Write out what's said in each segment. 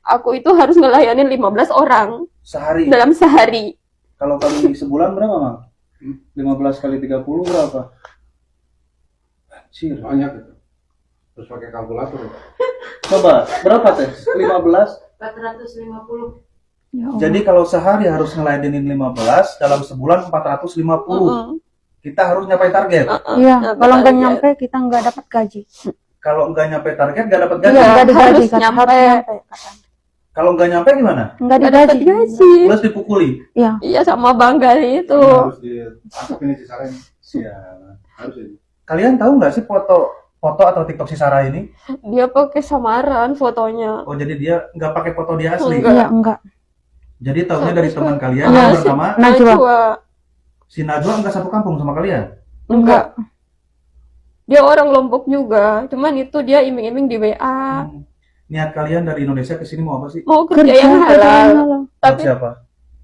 aku itu harus ngelayanin 15 orang Sehari. dalam sehari. Kalau kali sebulan berapa, Mang? 15 kali 30 berapa? Anjir. Banyak itu. Terus pakai kalkulator. Coba, berapa teh? 15? 450. Ya Allah. Jadi kalau sehari harus ngeladenin 15, dalam sebulan 450. Kita harus nyampe target. Iya, kalau nggak nyampe kita nggak dapat gaji. Kalau nggak nyampe target nggak dapat gaji. Iya, Nggak digaji, harus kata. nyampe. Harus nyampe, katanya. Kalau nggak nyampe gimana? Nggak Nggak digaji. dapat gaji. Plus dipukuli. Iya. Iya, sama Bang Gali itu. Harus ditangkap ini si Sarah ini. Sialan. Harus ini. Kalian tahu nggak sih foto atau TikTok si Sarah ini? Dia pakai samaran fotonya. Oh, jadi dia nggak pakai foto dia asli. Enggak. Iya, enggak. Jadi tahunya dari teman kalian Iya, yang si- bernama Najwa. si Najwa nggak satu kampung sama kalian. Enggak. Dia orang Lombok juga, cuman itu dia iming-iming di WA. Niat kalian dari Indonesia ke sini mau apa sih? Mau kerja yang halal, Buat tapi siapa?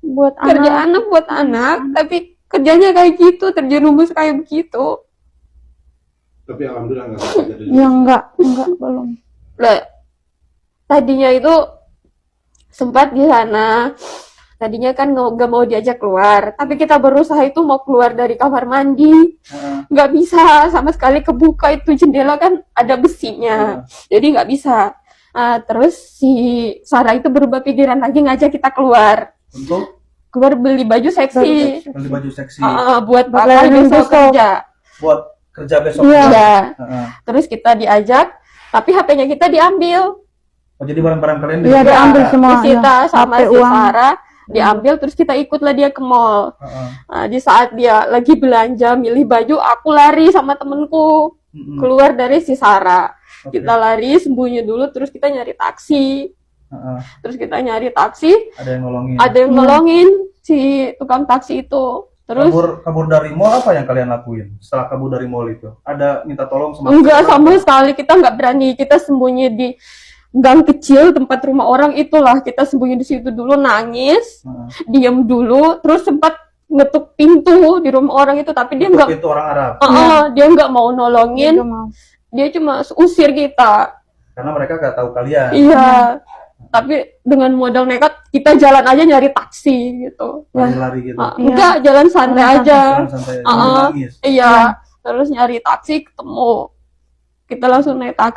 Buat kerja anak. anak buat anak, tapi kerjanya kayak gitu, terjerumus kayak begitu. Tapi alhamdulillah nggak bisa jadi. Ya enggak, belum. Lah, tadinya itu sempat di sana. Tadinya kan nggak mau diajak keluar, tapi kita berusaha itu mau keluar dari kamar mandi, Heeh. nggak bisa sama sekali, kebuka itu jendela kan ada besinya, jadi nggak bisa. Terus si Sarah itu berubah pikiran lagi, ngajak kita keluar Untuk beli baju seksi. beli baju seksi Buat Buat bakal layanan besok besok. kerja. buat kerja besok. Iya. Ya. Heeh. Terus kita diajak, tapi HP-nya kita diambil, Oh, jadi barang-barang kalian Iya, diambil semua. disita Iya. sama HP, si uang. Sarah, diambil. Terus kita ikutlah dia ke mall. Heeh. Di saat dia lagi belanja milih baju, aku lari sama temenku Mm-mm. keluar dari si Sarah. Oke. Kita lari sembunyi dulu, terus kita nyari taksi. Heeh. Terus kita nyari taksi, Ada yang nolongin. ada yang nolongin si tukang taksi itu. Terus kabur dari mall, apa yang kalian lakuin setelah kabur dari mall itu? Ada minta tolong sama enggak siapa? sama sekali, kita nggak berani. Kita sembunyi di gang kecil tempat rumah orang itulah. Kita sembunyi di situ dulu, nangis, Heeh. diam dulu, terus sempat ngetuk pintu di rumah orang itu, tapi dia nggak, Itu orang Arab dia nggak mau nolongin. Nggak mau. Dia cuma usir kita. karena mereka gak tahu kalian. Iya. Tapi dengan modal nekat kita jalan aja nyari taksi gitu. Lari-lari gitu. Enggak, jalan santai Jalan aja. Santai Heeh. nangis. Iya. Terus nyari taksi ketemu. Kita langsung naik taksi.